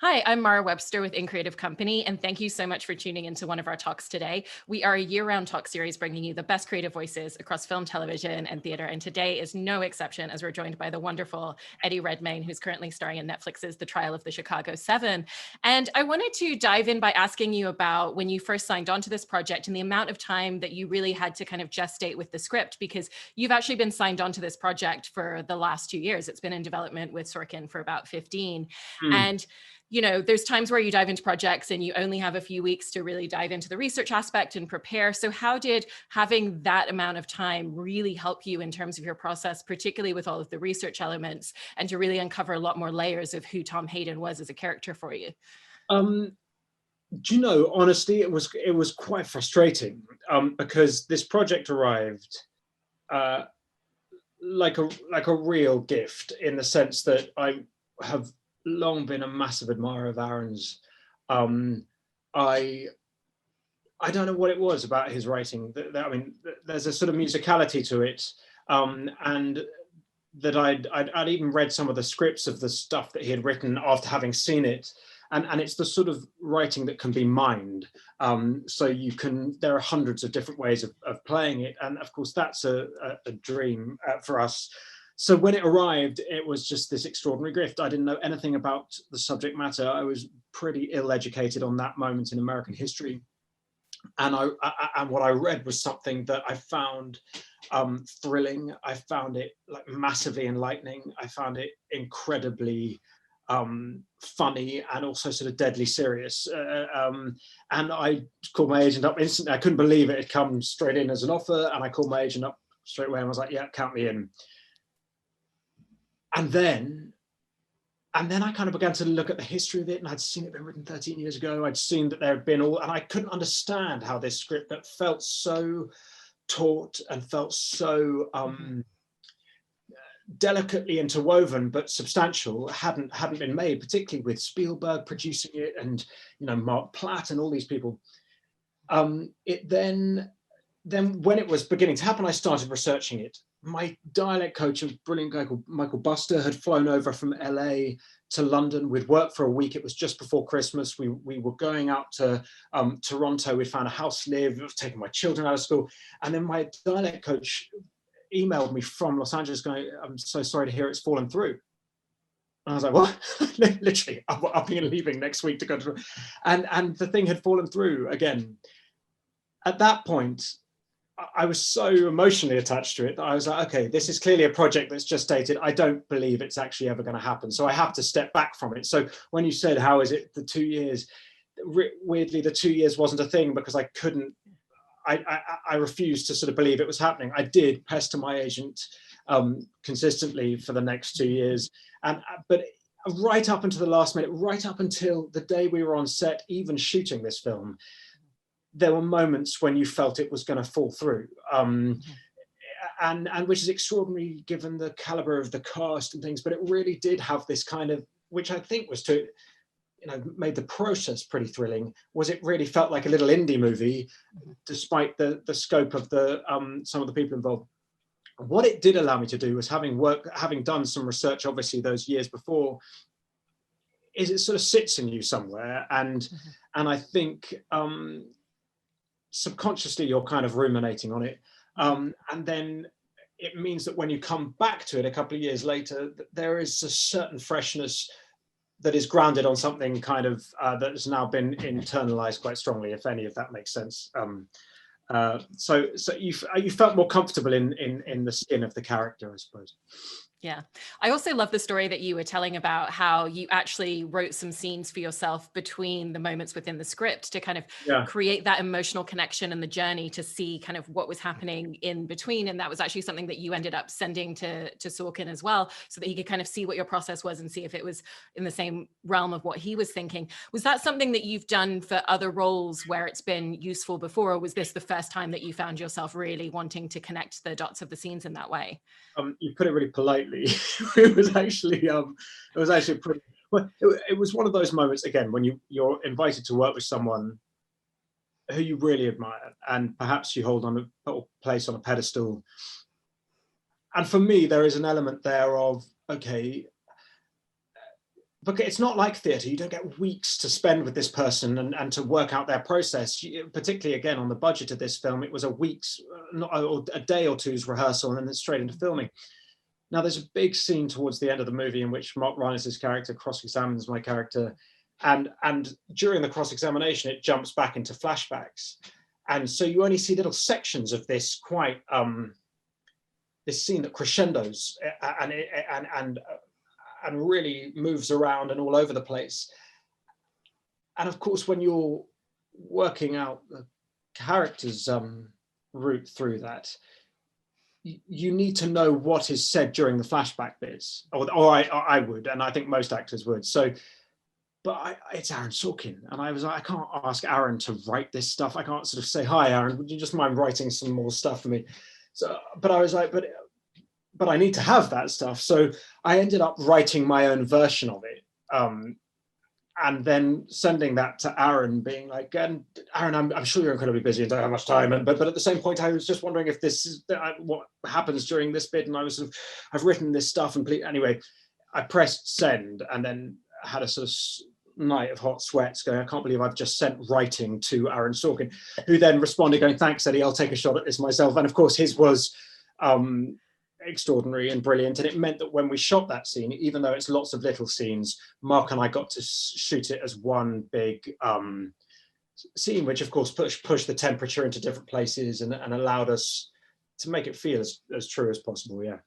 Hi, I'm Mara Webster with In Creative Company, and thank you so much for tuning into one of our talks today. We are a year-round talk series bringing you the best creative voices across film, television, and theater, and today is no exception as we're joined by the wonderful Eddie Redmayne, who's currently starring in Netflix's The Trial of the Chicago 7. And I wanted to dive in by asking you about when you first signed on to this project and the amount of time that you really had to kind of gestate with the script, because you've actually been signed on to this project for the last 2 years. It's been in development with Sorkin for about 15. And there's times where you dive into projects and you only have a few weeks to really dive into the research aspect and prepare. So how did having that amount of time really help you in terms of your process, particularly with all of the research elements, and to really uncover a lot more layers of who Tom Hayden was as a character for you? Do you know, honestly, it was quite frustrating because this project arrived like a real gift, in the sense that I have long been a massive admirer of Aaron's. I don't know what it was about his writing. I mean, there's a sort of musicality to it, and that I'd even read some of the scripts of the stuff that he had written after having seen it. And it's the sort of writing that can be mined. So there are hundreds of different ways of playing it. And of course, that's a dream for us. So when it arrived, it was just this extraordinary gift. I didn't know anything about the subject matter. I was pretty ill-educated on that moment in American history. And what I read was something that I found thrilling. I found it like massively enlightening. I found it incredibly funny and also sort of deadly serious. And I called my agent up instantly. I couldn't believe it had come straight in as an offer. And I called my agent up straight away and was like, yeah, count me in. And then I kind of began to look at the history of it, and I'd seen it been written 13 years ago. I'd seen that there had been and I couldn't understand how this script that felt so taut and felt so delicately interwoven but substantial hadn't been made, particularly with Spielberg producing it and Mark Platt and all these people. Then when it was beginning to happen, I started researching it. My dialect coach, a brilliant guy called Michael Buster, had flown over from LA to London. We'd worked for a week. It was just before Christmas. We were going out to Toronto. We found a house to live. I was taking my children out of school. And then my dialect coach emailed me from Los Angeles going, I'm so sorry to hear it's fallen through. And I was like, what? Literally, I'll be leaving next week to go to... And the thing had fallen through again. At that point, I was so emotionally attached to it that I was like, okay, this is clearly a project that's just dated. I don't believe it's actually ever going to happen. So I have to step back from it. So when you said, how is it the 2 years? Weirdly, the 2 years wasn't a thing because I couldn't, I refused to sort of believe it was happening. I did pester my agent consistently for the next 2 years. But right up until the last minute, right up until the day we were on set, even shooting this film, there were moments when you felt it was going to fall through, and which is extraordinary given the caliber of the cast and things. But it really did have this kind of, which I think was made the process pretty thrilling. Was it really felt like a little indie movie, despite the scope of the some of the people involved. What it did allow me to do was having done some research, obviously those years before, is it sort of sits in you somewhere, and I think. Subconsciously you're kind of ruminating on it, and then it means that when you come back to it a couple of years later, there is a certain freshness that is grounded on something kind of that has now been internalized quite strongly, if any of that makes sense. So you felt more comfortable in the skin of the character, I suppose. Yeah. I also love the story that you were telling about how you actually wrote some scenes for yourself between the moments within the script to kind of create that emotional connection and the journey to see kind of what was happening in between. And that was actually something that you ended up sending to Sorkin as well, so that he could kind of see what your process was and see if it was in the same realm of what he was thinking. Was that something that you've done for other roles where it's been useful before, or was this the first time that you found yourself really wanting to connect the dots of the scenes in that way? You put it really politely. It was actually pretty. Well, it was one of those moments again when you're invited to work with someone who you really admire, and perhaps you hold on a place on a pedestal. And for me, there is an element there of, okay, But it's not like theatre. You don't get weeks to spend with this person and to work out their process. Particularly, again, on the budget of this film, it was a week's, or a day or two's rehearsal, and then straight into filming. Now, there's a big scene towards the end of the movie in which Mark Rylance' character cross-examines my character. And during the cross-examination, it jumps back into flashbacks. And so you only see little sections of this quite, this scene that crescendos and really moves around and all over the place. And of course, when you're working out the character's route through that, you need to know what is said during the flashback bits, or I would, and I think most actors would. So, but it's Aaron Sorkin, and I was like, I can't ask Aaron to write this stuff. I can't sort of say, hi, Aaron, would you just mind writing some more stuff for me? So, but I was like, but I need to have that stuff. So I ended up writing my own version of it. And then sending that to Aaron, being like, Aaron, I'm sure you're incredibly busy and don't have much time. But at the same point, I was just wondering if this is what happens during this bit. And I was sort of, I've written this stuff. And anyway, I pressed send and then had a sort of night of hot sweats going, I can't believe I've just sent writing to Aaron Sorkin, who then responded going, thanks, Eddie, I'll take a shot at this myself. And of course, his was extraordinary and brilliant, and it meant that when we shot that scene, even though it's lots of little scenes, Mark and I got to shoot it as one big scene, which of course pushed the temperature into different places and allowed us to make it feel as true as possible. Yeah.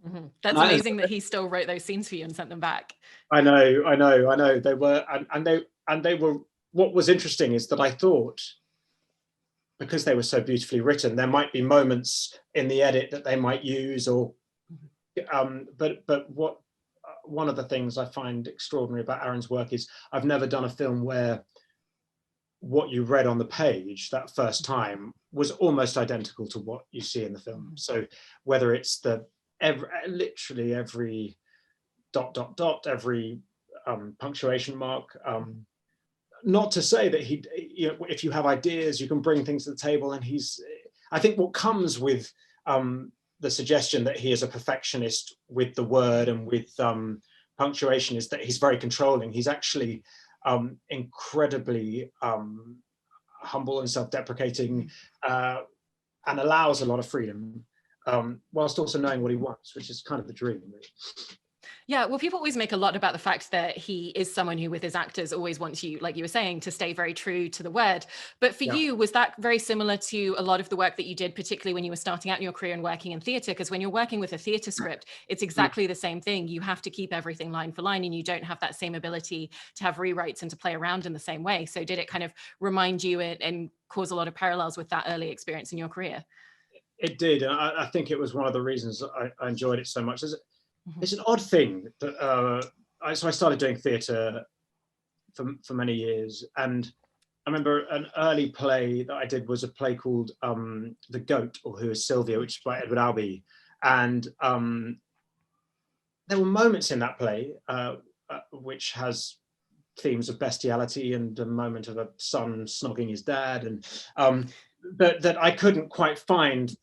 Mm-hmm. That's amazing that he still wrote those scenes for you and sent them back. I know they were, and they were, what was interesting is that I thought, because they were so beautifully written, there might be moments in the edit that they might use, or but what one of the things I find extraordinary about Aaron's work is I've never done a film where what you read on the page that first time was almost identical to what you see in the film. So whether it's literally every ... every punctuation mark, not to say that if you have ideas, you can bring things to the table. And I think what comes with the suggestion that he is a perfectionist with the word and with punctuation is that he's very controlling. He's actually incredibly humble and self-deprecating, and allows a lot of freedom, whilst also knowing what he wants, which is kind of the dream, really. Yeah, well, people always make a lot about the fact that he is someone who with his actors always wants you, like you were saying, to stay very true to the word. But for you, was that very similar to a lot of the work that you did, particularly when you were starting out in your career and working in theatre? Because when you're working with a theatre script, it's exactly the same thing. You have to keep everything line for line, and you don't have that same ability to have rewrites and to play around in the same way. So did it kind of remind you and cause a lot of parallels with that early experience in your career? It did. And I think it was one of the reasons I enjoyed it so much. It's an odd thing that I started doing theatre for many years, and I remember an early play that I did was a play called The Goat, or Who is Sylvia, which is by Edward Albee, and there were moments in that play which has themes of bestiality and a moment of a son snogging his dad, and but that I couldn't quite find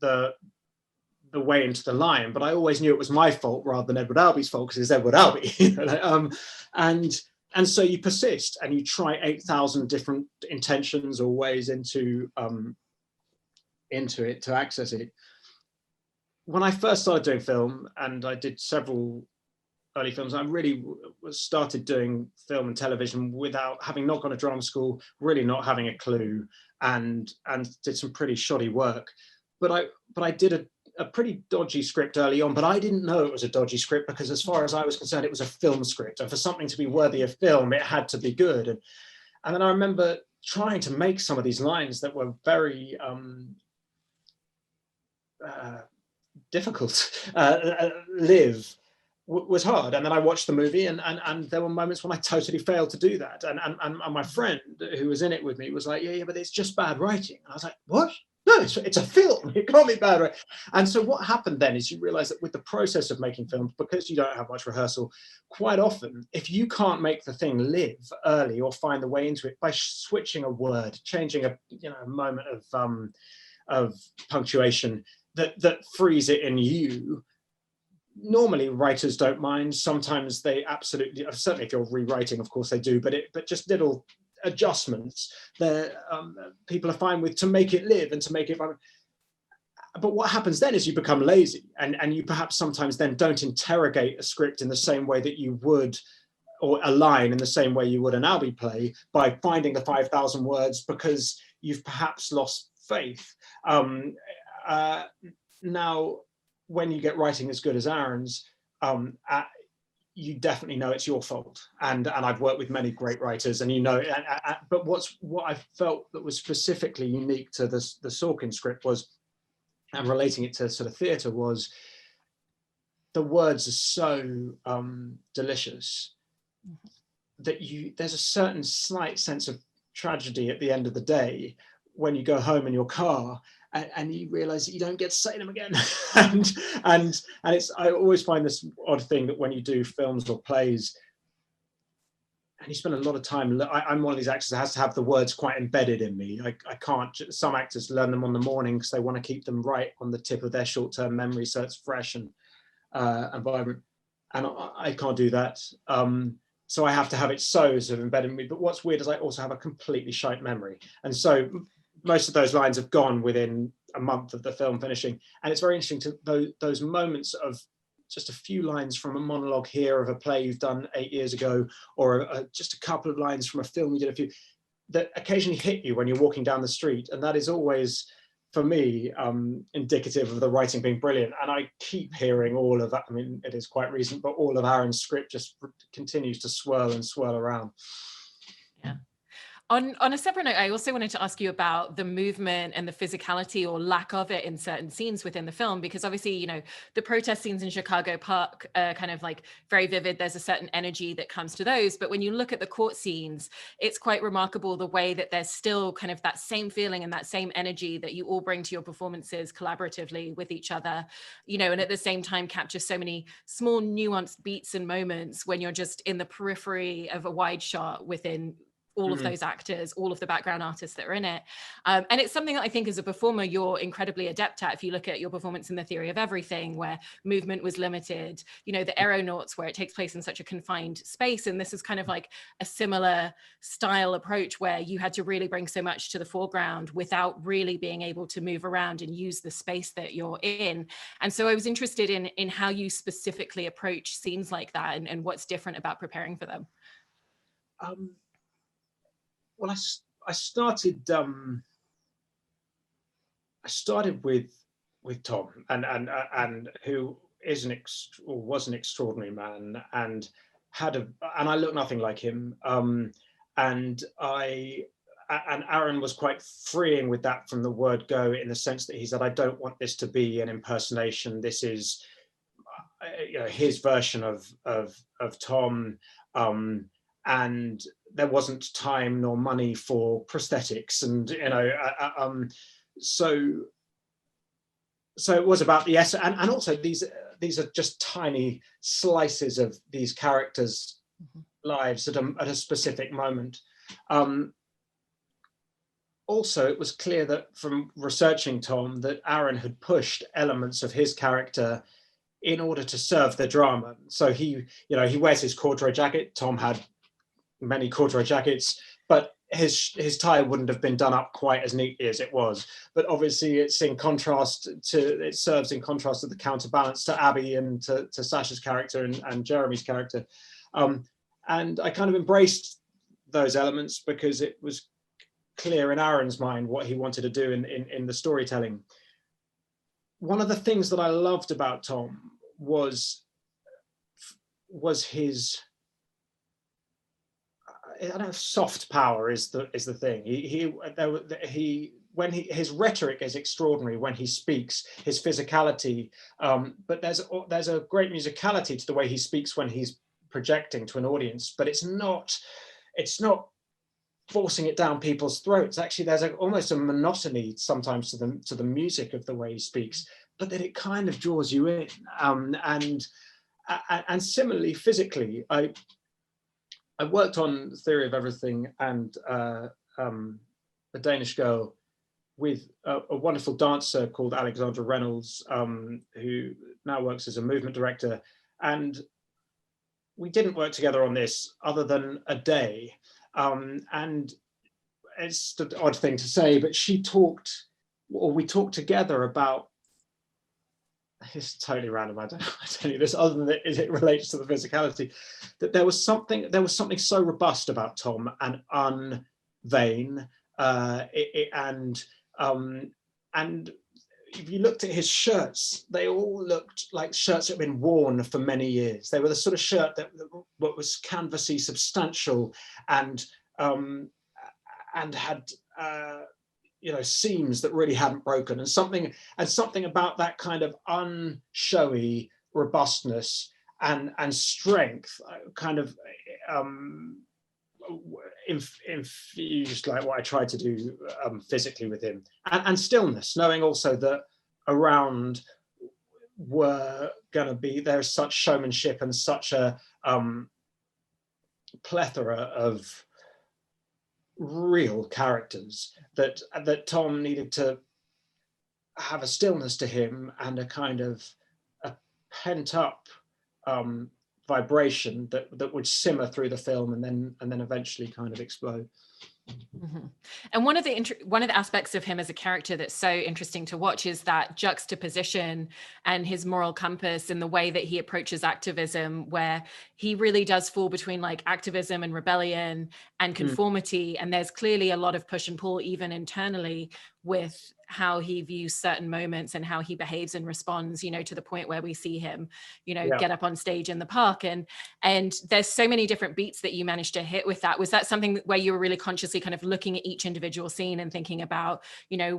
the way into the line, but I always knew it was my fault rather than Edward Albee's fault, because it's Edward Albee. And so you persist and you try 8,000 different intentions or ways into it to access it. When I first started doing film, and I did several early films, I really started doing film and television without having not gone to drama school, really not having a clue, and did some pretty shoddy work. But I did a pretty dodgy script early on, but I didn't know it was a dodgy script, because as far as I was concerned, it was a film script. And for something to be worthy of film, it had to be good. And then I remember trying to make some of these lines that were very difficult live was hard. And then I watched the movie, and there were moments when I totally failed to do that. And my friend who was in it with me was like, yeah, but it's just bad writing. And I was like, what? No, it's a film. It can't be bad, right? And so what happened then is you realize that with the process of making films, because you don't have much rehearsal, quite often, if you can't make the thing live early or find the way into it by switching a word, changing a moment of punctuation that frees it in you, normally writers don't mind. Sometimes they absolutely, certainly if you're rewriting, of course they do, but just little adjustments that people are fine with to make it live and to make it. But what happens then is you become lazy, and you perhaps sometimes then don't interrogate a script in the same way that you would, or a line in the same way you would an Albee play, by finding the 5,000 words, because you've perhaps lost faith. Now, when you get writing as good as Aaron's, you definitely know it's your fault. And I've worked with many great writers, and but what I felt that was specifically unique to the Sorkin script was, and relating it to sort of theatre, was the words are so delicious that there's a certain slight sense of tragedy at the end of the day when you go home in your car and you realize that you don't get to say them again. and I always find this odd thing that when you do films or plays and you spend a lot of time, I'm one of these actors that has to have the words quite embedded in me. I can't, some actors learn them on the morning because they want to keep them right on the tip of their short-term memory so it's fresh and vibrant. And I can't do that. So I have to have it so sort of embedded in me. But what's weird is I also have a completely shite memory. And so most of those lines have gone within a month of the film finishing. And it's very interesting to those moments of just a few lines from a monologue here of a play you've done 8 years ago, or just a couple of lines from a film you did that occasionally hit you when you're walking down the street. And that is always, for me, indicative of the writing being brilliant. And I keep hearing all of that. I mean, it is quite recent, but all of Aaron's script just continues to swirl and swirl around. Yeah. On a separate note, I also wanted to ask you about the movement and the physicality or lack of it in certain scenes within the film, because obviously, you know, the protest scenes in Chicago Park are kind of like very vivid. There's a certain energy that comes to those. But when you look at the court scenes, it's quite remarkable the way that there's still kind of that same feeling and that same energy that you all bring to your performances collaboratively with each other, you know, and at the same time capture so many small nuanced beats and moments when you're just in the periphery of a wide shot within all of those actors, all of the background artists that are in it. And it's something that I think as a performer, you're incredibly adept at. If you look at your performance in The Theory of Everything, where movement was limited, you know, the Aeronauts, where it takes place in such a confined space. And this is kind of like a similar style approach where you had to really bring so much to the foreground without really being able to move around and use the space that you're in. And so I was interested in how you specifically approach scenes like that and what's different about preparing for them. Well, I started with Tom, and who is was an extraordinary man, and I look nothing like him. And Aaron was quite freeing with that from the word go, in the sense that he said, I don't want this to be an impersonation. This is his version of Tom. And there wasn't time nor money for prosthetics, and so it was about the essence, and also these are just tiny slices of these characters' lives at a specific moment. Also, it was clear that from researching Tom that Aaron had pushed elements of his character in order to serve the drama. So he wears his corduroy jacket. Tom had many corduroy jackets, but his tie wouldn't have been done up quite as neatly as it was. But obviously it serves in contrast to the counterbalance to Abby and to Sasha's character and Jeremy's character. And I kind of embraced those elements because it was clear in Aaron's mind what he wanted to do in the storytelling. One of the things that I loved about Tom was his, I don't know, soft power is the thing. His rhetoric is extraordinary when he speaks, his physicality, but there's a great musicality to the way he speaks when he's projecting to an audience, but it's not forcing it down people's throats. Actually, there's almost a monotony sometimes to the music of the way he speaks, but that it kind of draws you in. And similarly, physically, I worked on Theory of Everything and A Danish Girl with a wonderful dancer called Alexandra Reynolds, who now works as a movement director. And we didn't work together on this other than a day. And it's an odd thing to say, but we talked together about, it's totally random, I don't know how to tell you this other than that it relates to the physicality, that there was something so robust about Tom and unvain, and if you looked at his shirts, they all looked like shirts that had been worn for many years. They were the sort of shirt that was canvassy, substantial, and had seams that really hadn't broken, and something about that kind of unshowy robustness and strength, kind of infused like what I tried to do physically with him, and stillness, knowing also that around were going to be, there's such showmanship and such a plethora of real characters that Tom needed to have a stillness to him and a kind of a pent up vibration that would simmer through the film and then eventually kind of explode. Mm-hmm. And one of the aspects of him as a character that's so interesting to watch is that juxtaposition and his moral compass and the way that he approaches activism, where he really does fall between like activism and rebellion and conformity. And there's clearly a lot of push and pull even internally with how he views certain moments and how he behaves and responds, to the point where we see him, get up on stage in the park. And there's so many different beats that you managed to hit with that. Was that something where you were really consciously kind of looking at each individual scene and thinking about,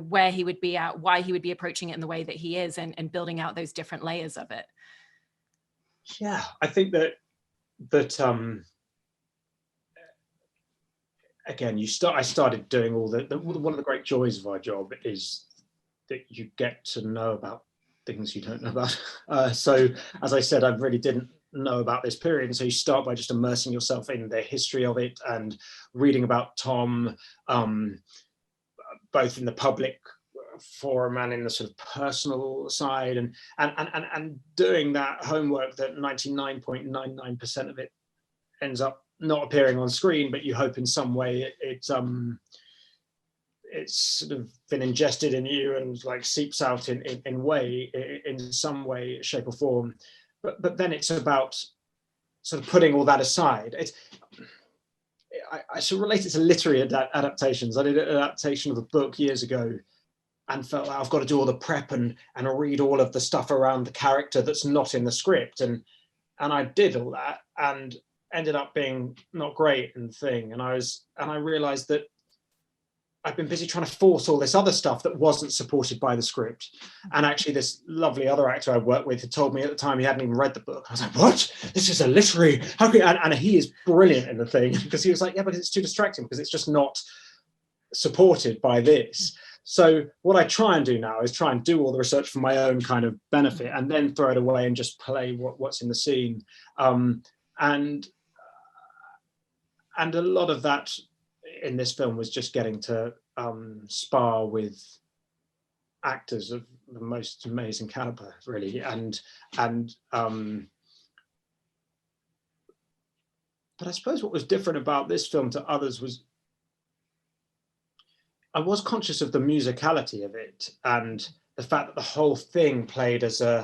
where he would be at, why he would be approaching it in the way that he is, and building out those different layers of it? Yeah, I think that again, I started doing all one of the great joys of our job is that you get to know about things you don't know about. So as I said, I really didn't know about this period. And so you start by just immersing yourself in the history of it and reading about Tom, both in the public forum and in the sort of personal side, and doing that homework that 99.99% of it ends up not appearing on screen, but you hope in some way it's sort of been ingested in you and like seeps out in some way, shape or form. But then it's about sort of putting all that aside. I should relate it to literary adaptations. I did an adaptation of a book years ago and felt like I've got to do all the prep and read all of the stuff around the character that's not in the script. And I did all that and ended up being not great and thing. And I realized that I've been busy trying to force all this other stuff that wasn't supported by the script. And actually this lovely other actor I worked with had told me at the time he hadn't even read the book. I was like, what? This is a literary, how can you? And he is brilliant in the thing, because he was like, yeah, but it's too distracting because it's just not supported by this. So what I try and do now is try and do all the research for my own kind of benefit and then throw it away and just play what's in the scene. And a lot of that in this film was just getting to spar with actors of the most amazing caliber, really. But I suppose what was different about this film to others was I was conscious of the musicality of it and the fact that the whole thing played as in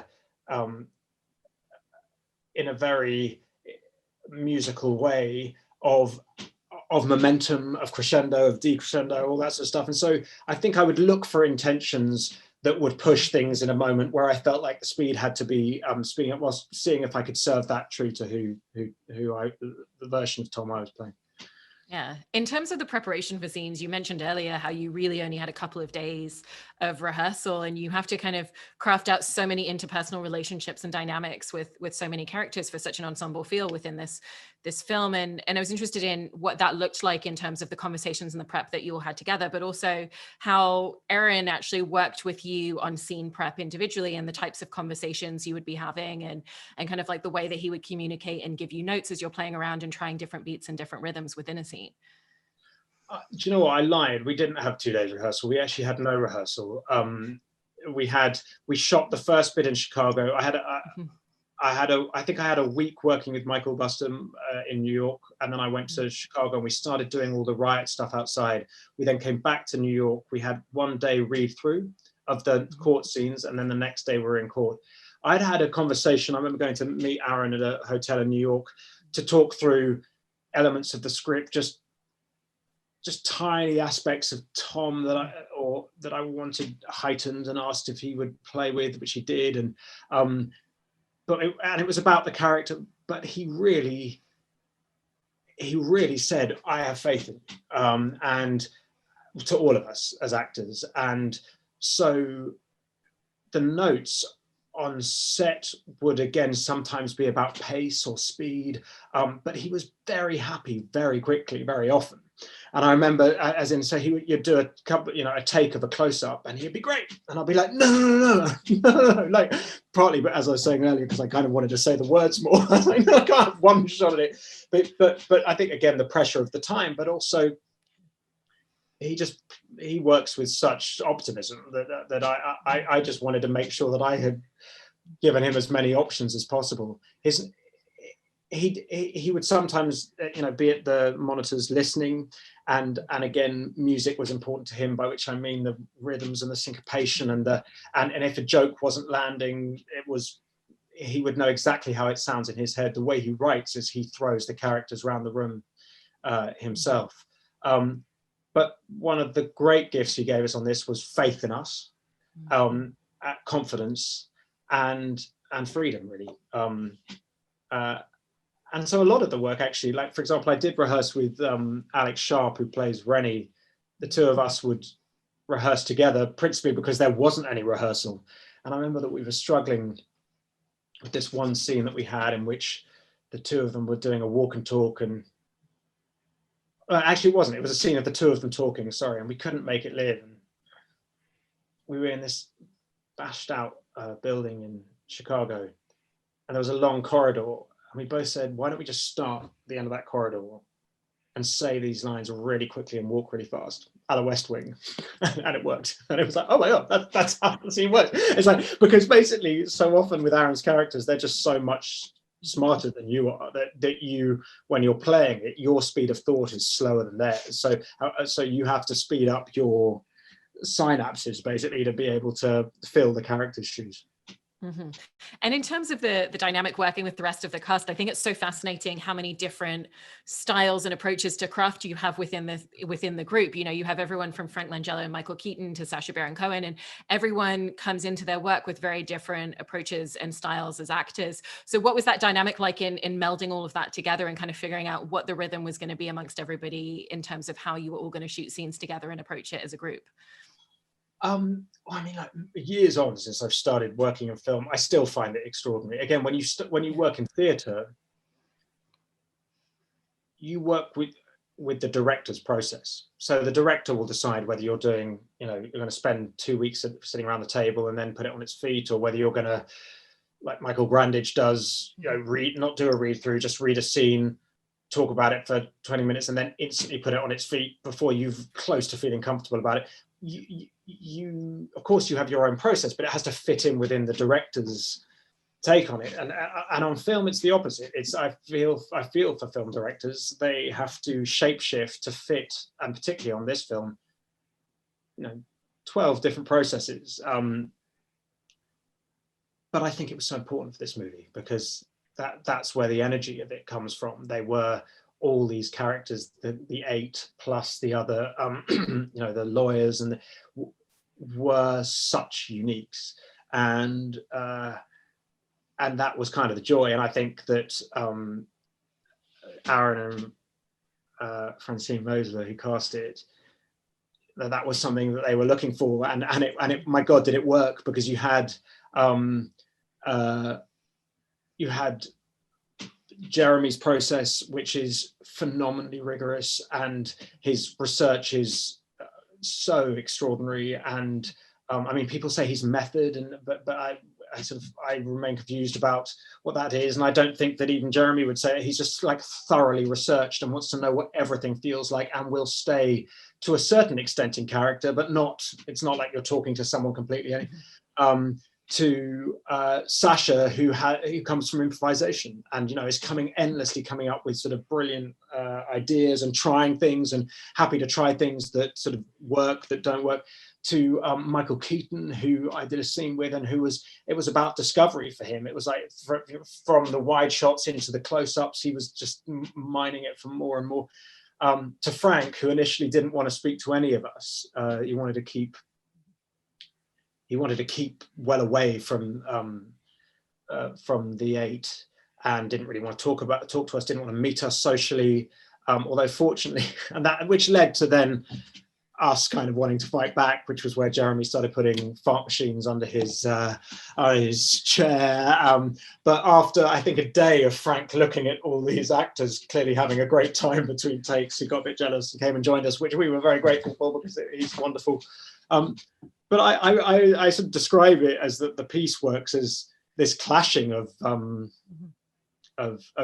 a very musical way of momentum, of crescendo, of decrescendo, all that sort of stuff. And so I think I would look for intentions that would push things in a moment where I felt like the speed had to be speeding up, whilst seeing if I could serve that true to the version of Tom I was playing. Yeah. In terms of the preparation for scenes, you mentioned earlier how you really only had a couple of days of rehearsal, and you have to kind of craft out so many interpersonal relationships and dynamics with so many characters for such an ensemble feel within this film. And I was interested in what that looked like in terms of the conversations and the prep that you all had together, but also how Erin actually worked with you on scene prep individually and the types of conversations you would be having and kind of like the way that he would communicate and give you notes as you're playing around and trying different beats and different rhythms within a scene. Do you know what? I lied. We didn't have 2 days rehearsal. We actually had no rehearsal. we shot the first bit in Chicago. I think I had a week working with Michael Buster in New York, and then I went to Chicago and we started doing all the riot stuff outside. We then came back to New York. We had one day read through of the court scenes, and then the next day we were in court. I'd had a conversation. I remember going to meet Aaron at a hotel in New York to talk through elements of the script, just tiny aspects of Tom that I wanted heightened and asked if he would play with, which he did, and it was about the character, but he really said, I have faith in you, and to all of us as actors. And so the notes on set would again sometimes be about pace or speed, but he was very happy very quickly, very often. And I remember, as in, so you'd do a couple, a take of a close-up, and he'd be great, and I'd be like, no, like, partly, but as I was saying earlier, because I kind of wanted to say the words more. I was like, no, I can't have one shot at it. But I think again the pressure of the time, but also he works with such optimism that I just wanted to make sure that I had given him as many options as possible. He would sometimes be at the monitors listening, and again music was important to him, by which I mean the rhythms and the syncopation and if a joke wasn't landing, he would know exactly how it sounds in his head. The way he writes is he throws the characters around the room himself. But one of the great gifts he gave us on this was faith in us, confidence, and freedom, really. And so a lot of the work, actually, like, for example, I did rehearse with Alex Sharp, who plays Rennie. The two of us would rehearse together, principally because there wasn't any rehearsal. And I remember that we were struggling with this one scene that we had in which the two of them were doing a walk and talk, and actually it wasn't, it was a scene of the two of them talking, sorry, and we couldn't make it live. And we were in this bashed out building in Chicago, and there was a long corridor, and we both said, why don't we just start at the end of that corridor and say these lines really quickly and walk really fast, a la West Wing. And it worked. And it was like, oh my God, that's how the scene works. It's like, because basically so often with Aaron's characters, they're just so much smarter than you are, that you, when you're playing it, your speed of thought is slower than theirs. So you have to speed up your synapses basically to be able to fill the character's shoes. Mm-hmm. And in terms of the dynamic working with the rest of the cast, I think it's so fascinating how many different styles and approaches to craft you have within the group. You have everyone from Frank Langella and Michael Keaton to Sacha Baron Cohen, and everyone comes into their work with very different approaches and styles as actors. So what was that dynamic like in melding all of that together and kind of figuring out what the rhythm was going to be amongst everybody in terms of how you were all going to shoot scenes together and approach it as a group? I mean, like, years on since I've started working in film, I still find it extraordinary. Again, when you work in theatre, you work with the director's process. So the director will decide whether you're doing, you're going to spend 2 weeks sitting around the table and then put it on its feet, or whether you're going to, like Michael Grandage does, not do a read through, just read a scene, talk about it for 20 minutes, and then instantly put it on its feet before you're close to feeling comfortable about it. You of course you have your own process, but it has to fit in within the director's take on it. And on film, it's the opposite. I feel for film directors, they have to shapeshift to fit, and particularly on this film, 12 different processes. But I think it was so important for this movie because that's where the energy of it comes from. They were all these characters, the 8 plus the other, the lawyers, and were such uniques, and that was kind of the joy. And I think that Aaron and Francine Mosler, who cast it, that was something that they were looking for, and it my God, did it work? Because you had Jeremy's process, which is phenomenally rigorous, and his research is so extraordinary. And I mean, people say he's method, but I remain confused about what that is, and I don't think that even Jeremy would say it. He's just like thoroughly researched and wants to know what everything feels like, and will stay to a certain extent in character, but not. It's not like you're talking to someone completely. To Sasha, who comes from improvisation, and is endlessly coming up with sort of brilliant ideas and trying things, and happy to try things that sort of work, that don't work. To Michael Keaton, who I did a scene with, and it was about discovery for him. It was like from the wide shots into the close-ups, he was just mining it for more and more. To Frank, who initially didn't want to speak to any of us. He wanted to keep well away from the 8, and didn't really want to talk to us, didn't want to meet us socially. Although fortunately, and that which led to then us kind of wanting to fight back, which was where Jeremy started putting fart machines under his chair. But after, I think, a day of Frank looking at all these actors clearly having a great time between takes, he got a bit jealous and came and joined us, which we were very grateful for, because he's wonderful. But I sort of describe it as that the piece works as this clashing of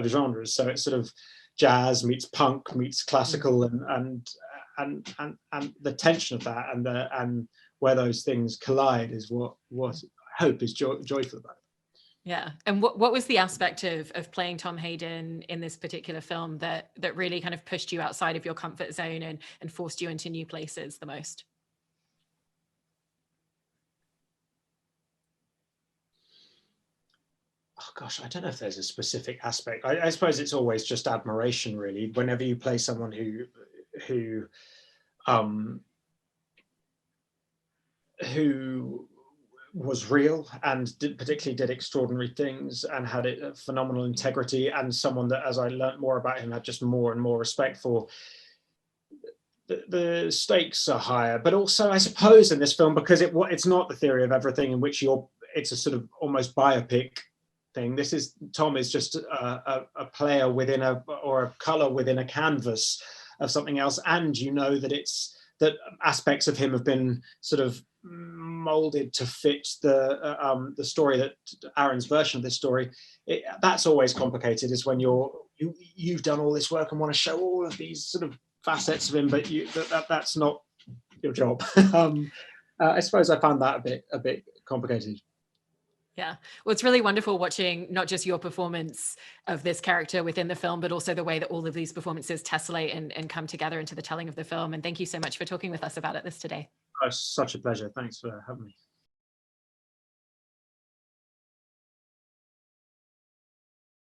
genres. So it's sort of jazz meets punk meets classical, and the tension of that, and where those things collide is what I hope is joyful about it. Yeah. And what was the aspect of playing Tom Hayden in this particular film that really kind of pushed you outside of your comfort zone and forced you into new places the most? Oh gosh, I don't know if there's a specific aspect. I suppose it's always just admiration, really. Whenever you play someone who was real and particularly did extraordinary things and had a phenomenal integrity, and someone that, as I learned more about him, had just more and more respect for, the stakes are higher. But also, I suppose, in this film, because it's not the theory of everything in which it's a sort of almost biopic thing. Tom is just a player within or a color within a canvas of something else, and that aspects of him have been sort of molded to fit the story, that Aaron's version of this story. That's always complicated, is when you've done all this work and want to show all of these sort of facets of him, but that's not your job. I suppose I found that a bit complicated. Yeah. Well, it's really wonderful watching not just your performance of this character within the film, but also the way that all of these performances tessellate and come together into the telling of the film. And thank you so much for talking with us about this today. Oh, such a pleasure. Thanks for having me.